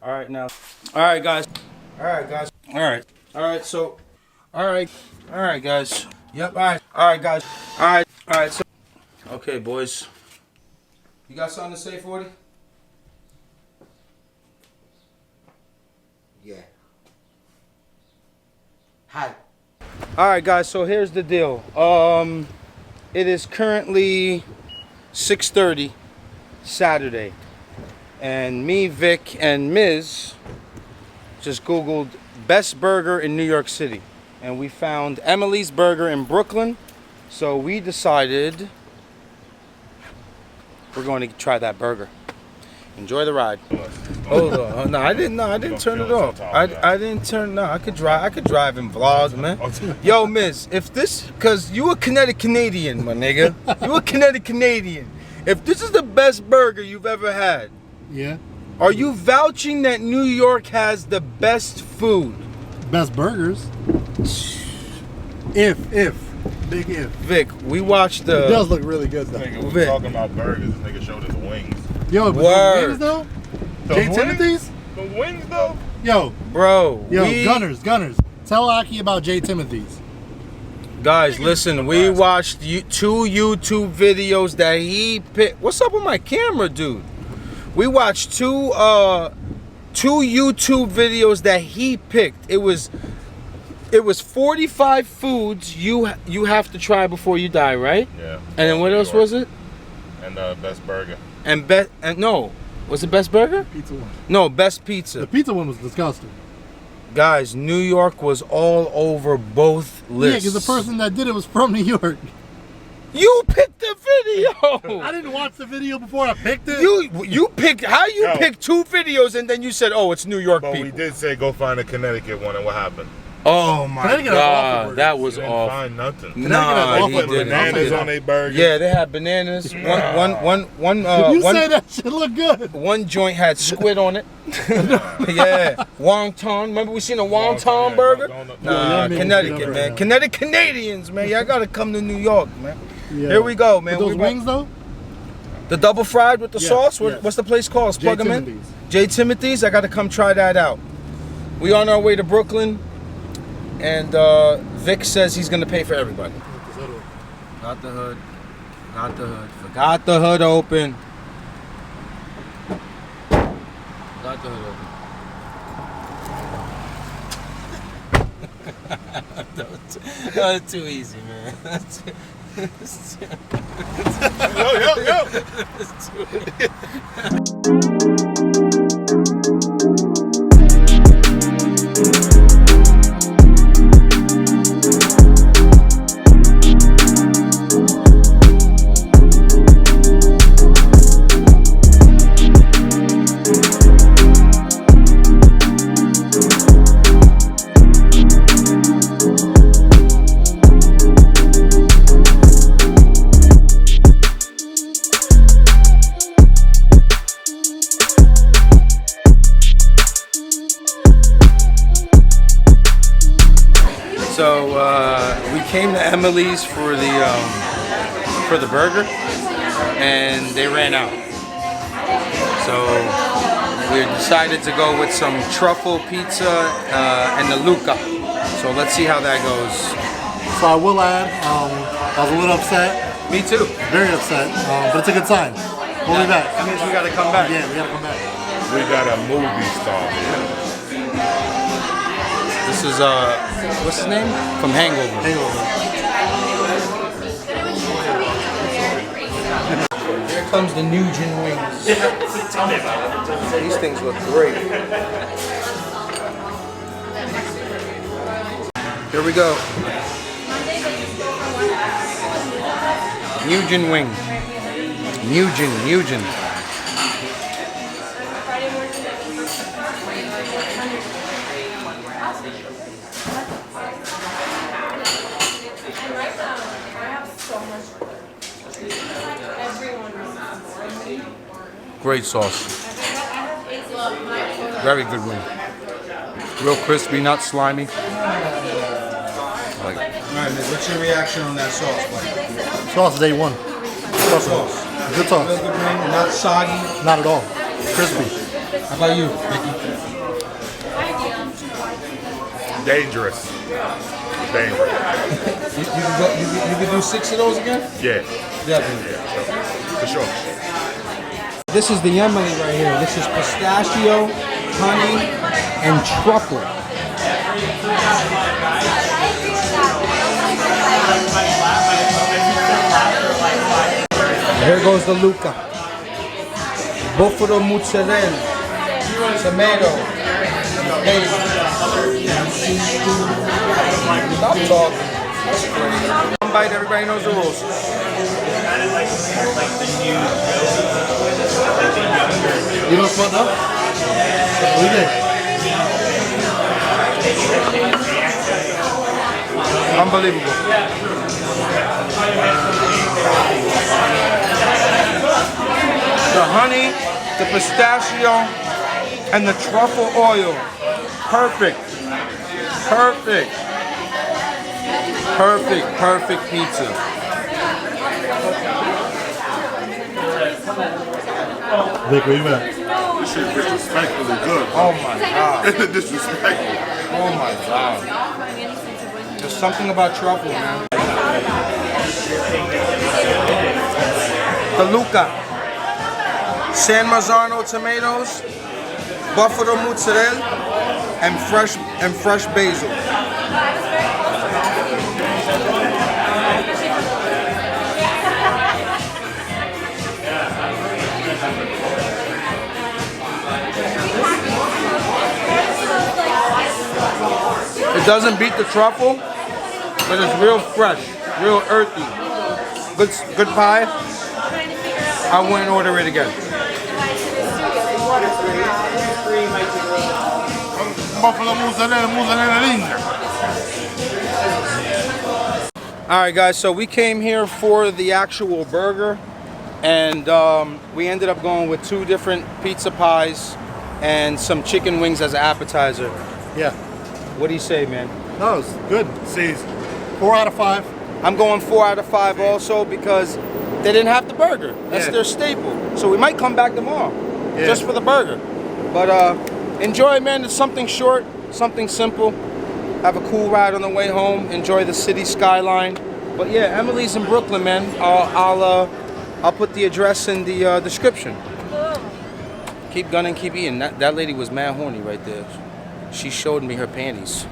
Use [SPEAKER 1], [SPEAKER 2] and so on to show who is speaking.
[SPEAKER 1] All right, now. All right, guys. All right, guys. All right. All right, so. All right. All right, guys. Yep, all right. All right, guys. All right. All right, so. Okay, boys. You got something to say, 40?
[SPEAKER 2] Yeah. Hi.
[SPEAKER 1] All right, guys, so here's the deal. It is currently 6:30 Saturday. And me, Vic, and Ms. just Googled best burger in New York City. And we found Emily's Burger in Brooklyn. So we decided we're going to try that burger. Enjoy the ride. Hold on. No, I didn't turn it off. I didn't turn. No, I could drive and vlog, man. Yo, Miss, if this, cause you a Connecticut Canadian, my nigga. You a Connecticut Canadian. If this is the best burger you've ever had,
[SPEAKER 3] yeah.
[SPEAKER 1] Are you vouching that New York has the best food?
[SPEAKER 3] Best burgers. If. Big if.
[SPEAKER 1] Vic, we watched the...
[SPEAKER 3] It does look really good, though.
[SPEAKER 4] Nigga was talking about burgers. This nigga showed us wings.
[SPEAKER 3] Yo, but those wings, though? J. Timothy's?
[SPEAKER 4] The wings, though?
[SPEAKER 3] Yo.
[SPEAKER 1] Bro.
[SPEAKER 3] Gunners. Tell Aki about J. Timothy's.
[SPEAKER 1] Guys, listen, we watched 2 YouTube videos that he picked. What's up with my camera, dude? We watched two YouTube videos that he picked. It was 45 foods you have to try before you die, right?
[SPEAKER 4] Yeah.
[SPEAKER 1] And then what else was it?
[SPEAKER 4] And best burger.
[SPEAKER 1] And no, was it best burger?
[SPEAKER 3] Pizza one.
[SPEAKER 1] No, best pizza.
[SPEAKER 3] The pizza one was disgusting.
[SPEAKER 1] Guys, New York was all over both lists.
[SPEAKER 3] Yeah, because the person that did it was from New York.
[SPEAKER 1] You picked the video.
[SPEAKER 3] I didn't watch the video before I picked it.
[SPEAKER 1] You picked picked 2 videos and then you said, "Oh, it's New York
[SPEAKER 4] but
[SPEAKER 1] people."
[SPEAKER 4] we did say go find a Connecticut one, and what happened?
[SPEAKER 1] Oh my God, that was awful.
[SPEAKER 4] Find nothing.
[SPEAKER 1] Nah, he didn't.
[SPEAKER 4] Bananas on their burgers.
[SPEAKER 1] Yeah, they had bananas. One.
[SPEAKER 3] You say that shit look good.
[SPEAKER 1] One joint had squid on it. Yeah, wonton. Remember we seen a wonton burger? Nah, Connecticut, man. Connecticut Canadians, man. Y'all gotta come to New York, man. Yeah. Here we go, man.
[SPEAKER 3] But those wings though?
[SPEAKER 1] The double fried with the sauce. What's the place called? Let's plug them in. J. Timothy's. I gotta come try that out. We on our way to Brooklyn. And Vic says he's gonna pay for everybody. Got the hood. Got the hood. Forgot the hood open. Got the hood open. That was too easy, man. So we came to Emily's for the burger, and they ran out. So we decided to go with some truffle pizza and the Luca. So let's see how that goes.
[SPEAKER 3] So I will add, I was a little upset.
[SPEAKER 1] Me too.
[SPEAKER 3] Very upset, but it's a good sign. We'll be back.
[SPEAKER 1] That means we gotta come back.
[SPEAKER 3] Yeah, we gotta come back.
[SPEAKER 4] We got a movie star here.
[SPEAKER 1] This is what's his name? From Hangover. Here comes the Nugent wings.
[SPEAKER 2] Tell me about it.
[SPEAKER 1] These things look great. Here we go. Nugent wing. Nugent. Great sauce. Very good wing. Real crispy, not slimy. Like. Alright, Miz, what's your reaction on that sauce, buddy?
[SPEAKER 3] Sauce is A1.
[SPEAKER 1] Sauce.
[SPEAKER 3] Good sauce.
[SPEAKER 1] Real good wing, not soggy.
[SPEAKER 3] Not at all. Crispy.
[SPEAKER 1] How about you, Vicky?
[SPEAKER 4] Dangerous. Dangerous.
[SPEAKER 1] You can do 6 of those again?
[SPEAKER 4] Yeah.
[SPEAKER 1] Definitely.
[SPEAKER 4] Yeah. For sure.
[SPEAKER 1] This is the Emily right here. This is pistachio, honey, and truffle. Here goes the Luca. Buffalo mozzarella, tomato, basil. Stop talking. That's crazy. One bite, everybody knows the rules.
[SPEAKER 3] You don't spot that? We did.
[SPEAKER 1] Unbelievable. The honey, the pistachio, and the truffle oil. Perfect. Perfect. Perfect, perfect pizza.
[SPEAKER 3] Vic, where you at?
[SPEAKER 4] This shit disrespectfully good.
[SPEAKER 1] Oh my God.
[SPEAKER 4] Disrespectful.
[SPEAKER 1] Oh my God. There's something about truffle, man. The Luca. San Marzano tomatoes, buffalo mozzarella, and fresh basil. It doesn't beat the truffle, but it's real fresh, real earthy. Good pie. I wouldn't order it again.
[SPEAKER 4] Buffalo mozzarella linda.
[SPEAKER 1] Alright guys, so we came here for the actual burger, and we ended up going with 2 different pizza pies and some chicken wings as an appetizer.
[SPEAKER 3] Yeah.
[SPEAKER 1] What do you say, man?
[SPEAKER 3] No, it's good.
[SPEAKER 4] See,
[SPEAKER 3] 4 out of 5.
[SPEAKER 1] I'm going 4 out of 5 also because they didn't have the burger. That's
[SPEAKER 3] Yeah.
[SPEAKER 1] their staple. So we might come back tomorrow
[SPEAKER 3] Yeah.
[SPEAKER 1] just for the burger. But enjoy, man. It's something short, something simple. Have a cool ride on the way home. Enjoy the city skyline. But yeah, Emily's in Brooklyn, man. I'll put the address in the description. Keep gunning, keep eating. That lady was mad horny right there. She showed me her panties.